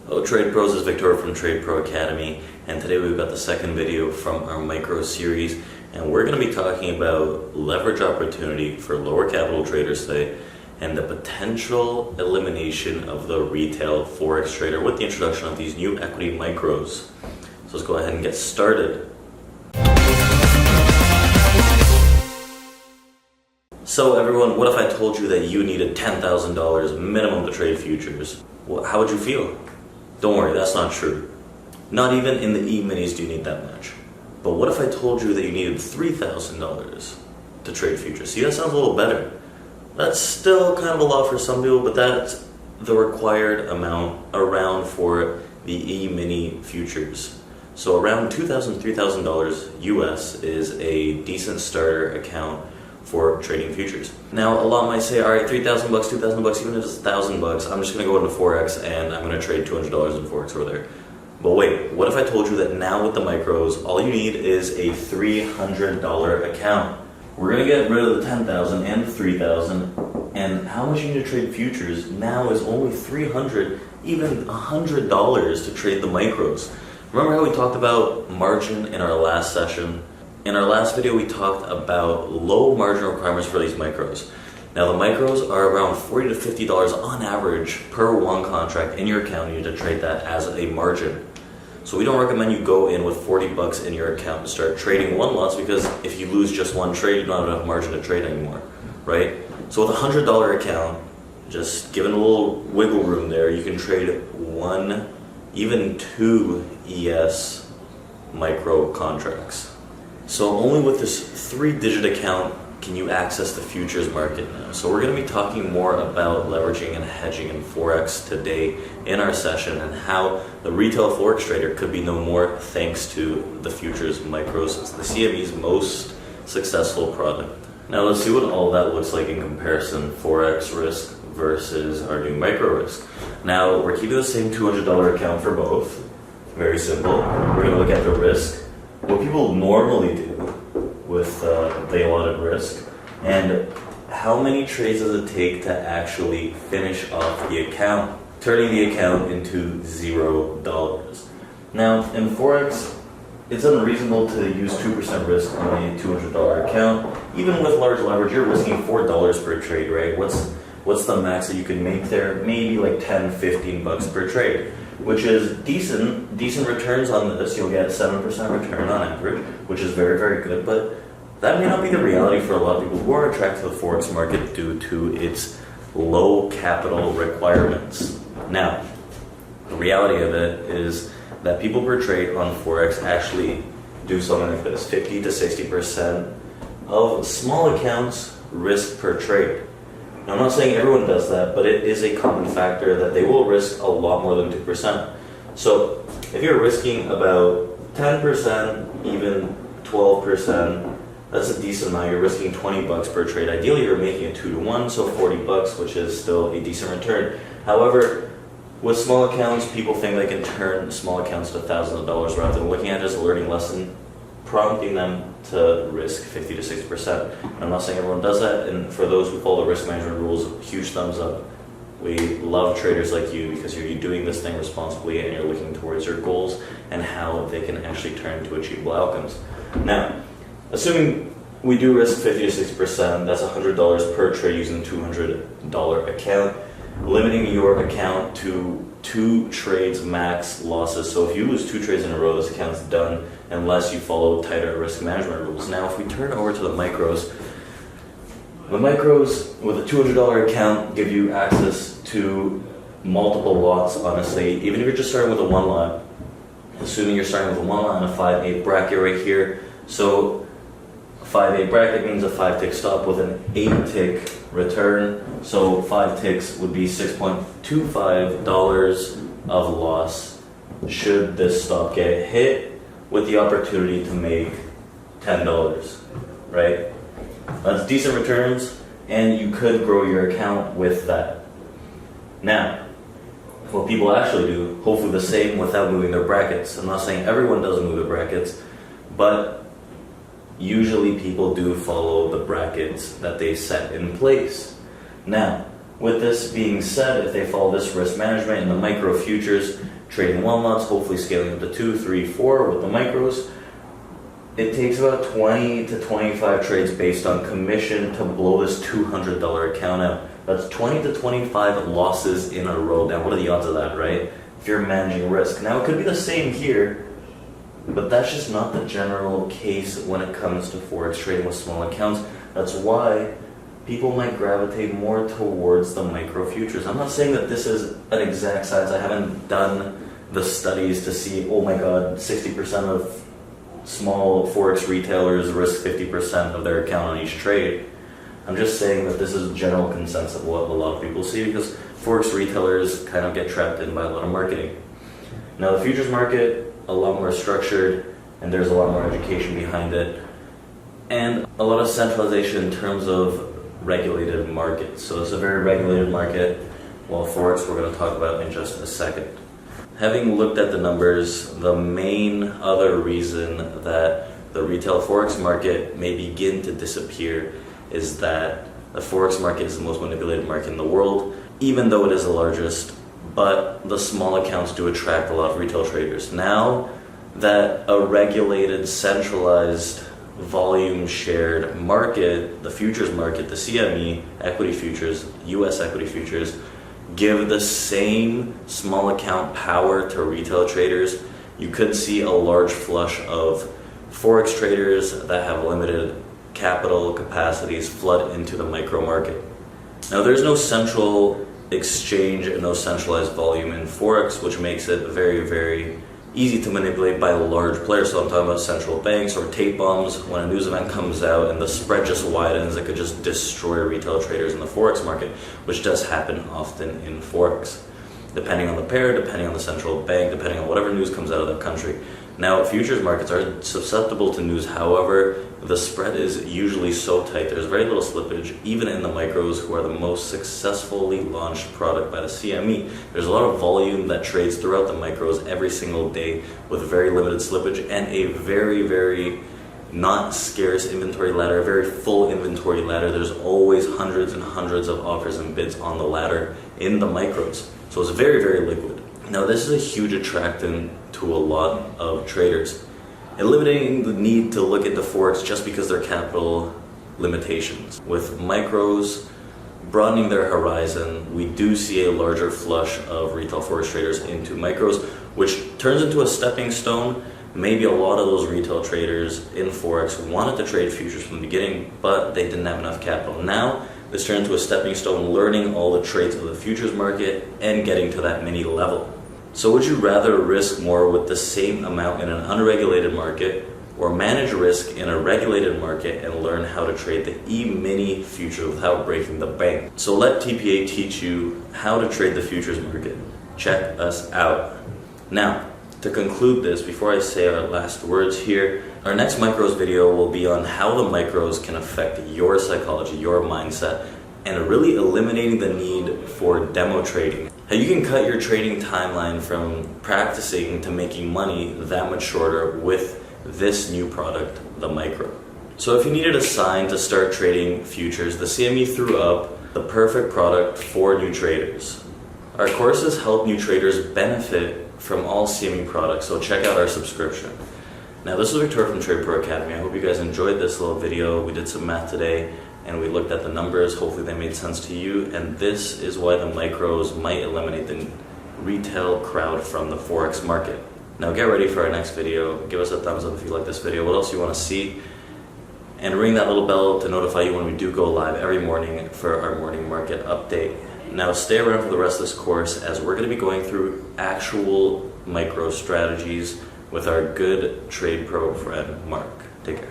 Hello Trade Pros, this is Victor from Trade Pro Academy, and today we've got the second video from our micro series, and we're going to be talking about leverage opportunity for lower capital traders today and the potential elimination of the retail Forex trader with the introduction of these new equity micros. So let's go ahead and get started. So everyone, what if I told you that you needed $10,000 minimum to trade futures? Well, how would you feel? Don't worry, that's not true. Not even in the E-minis do you need that much. But what if I told you that you needed $3,000 to trade futures? See, that sounds a little better. That's still kind of a lot for some people, but that's the required amount around for the E-mini futures. So around $2,000, $3,000 US is a decent starter account for trading futures. Now, a lot might say, all right, $3,000, $2,000, even if it's $1,000, I'm just going to go into Forex and I'm going to trade $200 in Forex over there. But wait, what if I told you that now with the micros, all you need is a $300 account? We're going to get rid of the $10,000 and the $3,000, and how much you need to trade futures now is only $300, even $100 to trade the micros. Remember how we talked about margin in our last session? In our last video, we talked about low margin requirements for these micros. Now, the micros are around $40 to $50 on average per one contract in your account. You need to trade that as a margin. So we don't recommend you go in with $40 in your account and start trading one lots, because if you lose just one trade, you don't have enough margin to trade anymore, right? So with a $100 account, just given a little wiggle room there, you can trade one, even two ES micro contracts. So only with this 3-digit account can you access the futures market now. So we're going to be talking more about leveraging and hedging in Forex today in our session, and how the retail Forex trader could be no more thanks to the futures micros. It's the CME's most successful product. Now let's see what all that looks like in comparison. Forex risk versus our new micro risk. Now we're keeping the same $200 account for both. Very simple. We're going to look at the risk, what people normally do with the allotted risk, and how many trades does it take to actually finish off the account, turning the account into $0. Now in Forex, it's unreasonable to use 2% risk on a $200 account. Even with large leverage, you're risking $4 per trade, right? What's the max that you can make there? Maybe like $10, $15 per trade, which is decent returns on this. You'll get 7% return on average, which is very, very good, but that may not be the reality for a lot of people who are attracted to the Forex market due to its low capital requirements. Now, the reality of it is that people per trade on Forex actually do something like this: 50 to 60% of small accounts risk per trade. Now, I'm not saying everyone does that, but it is a common factor that they will risk a lot more than 2%. So if you're risking about 10%, even 12%, that's a decent amount. You're risking $20 per trade. Ideally, you're making it 2-to-1, so $40, which is still a decent return. However, with small accounts, people think they can turn small accounts to thousands of dollars rather than looking at it as a learning lesson, prompting them to risk 50 to 60%. I'm not saying everyone does that, and for those who follow the risk management rules, huge thumbs up. We love traders like you because you're doing this thing responsibly and you're looking towards your goals and how they can actually turn to achievable outcomes. Now, assuming we do risk 50 to 60%, that's $100 per trade using a $200 account, limiting your account to 2 trades max losses. So if you lose 2 trades in a row, this account's done unless you follow tighter risk management rules. Now, if we turn over to the micros with a $200 account give you access to multiple lots, honestly. Even if you're just starting with a 1 lot, assuming you're starting with a 1 lot and a 5-8 bracket right here. So 5-8 bracket means a 5-tick stop with an 8-tick return. So 5 ticks would be $6.25 of loss should this stop get hit, with the opportunity to make $10, right? That's decent returns, and you could grow your account with that. Now, what people actually do, hopefully the same without moving their brackets. I'm not saying everyone doesn't move their brackets, but usually people do follow the brackets that they set in place. Now, with this being said, if they follow this risk management in the micro futures, trading walnuts, hopefully scaling up to 2, 3, 4 with the micros. It takes about 20 to 25 trades based on commission to blow this $200 account out. That's 20 to 25 losses in a row. Now, what are the odds of that, right? If you're managing risk. Now, it could be the same here, but that's just not the general case when it comes to Forex trading with small accounts. That's why people might gravitate more towards the micro futures. I'm not saying that this is an exact science. I haven't done the studies to see, oh my God, 60% of small Forex retailers risk 50% of their account on each trade. I'm just saying that this is general consensus of what a lot of people see, because Forex retailers kind of get trapped in by a lot of marketing. Now the futures market, a lot more structured, and there's a lot more education behind it, and a lot of centralization in terms of regulated markets. So it's a very regulated market, while Forex we're going to talk about in just a second. Having looked at the numbers, the main other reason that the retail Forex market may begin to disappear is that the Forex market is the most manipulated market in the world, even though it is the largest, but the small accounts do attract a lot of retail traders. Now that a regulated, centralized, volume shared market, the futures market, the CME, equity futures, US equity futures, give the same small account power to retail traders, you could see a large flush of Forex traders that have limited capital capacities flood into the micro market. Now there's no central exchange and no centralized volume in Forex, which makes it very, very easy to manipulate by large players. So I'm talking about central banks or tape bombs. When a news event comes out and the spread just widens, it could just destroy retail traders in the Forex market, which does happen often in Forex, depending on the pair, depending on the central bank, depending on whatever news comes out of the country. Now, futures markets are susceptible to news. However, the spread is usually so tight, there's very little slippage, even in the micros, who are the most successfully launched product by the CME. There's a lot of volume that trades throughout the micros every single day with very limited slippage and a very, very not scarce inventory ladder, a very full inventory ladder. There's always hundreds and hundreds of offers and bids on the ladder in the micros. So it's very, very liquid. Now, this is a huge attractant to a lot of traders, eliminating the need to look into Forex just because there are capital limitations. With micros broadening their horizon, we do see a larger flush of retail Forex traders into micros, which turns into a stepping stone. Maybe a lot of those retail traders in Forex wanted to trade futures from the beginning, but they didn't have enough capital. Now, this turned into a stepping stone, learning all the trades of the futures market and getting to that mini level. So would you rather risk more with the same amount in an unregulated market, or manage risk in a regulated market and learn how to trade the E-mini futures without breaking the bank? So let TPA teach you how to trade the futures market. Check us out. Now, to conclude this, before I say our last words here, our next micros video will be on how the micros can affect your psychology, your mindset, and really eliminating the need for demo trading. How you can cut your trading timeline from practicing to making money that much shorter with this new product, the micro. So if you needed a sign to start trading futures, the CME threw up the perfect product for new traders. Our courses help new traders benefit from all CME products, so check out our subscription. Now, this is Victor from TRADEPRO Academy. I hope you guys enjoyed this little video. We did some math today and we looked at the numbers. Hopefully they made sense to you, and this is why the micros might eliminate the retail crowd from the Forex market. Now get ready for our next video. Give us a thumbs up if you like this video. What else you want to see? And ring that little bell to notify you when we do go live every morning for our morning market update. Now stay around for the rest of this course, as we're going to be going through actual micro strategies with our good TRADEPRO friend Mark. Take care.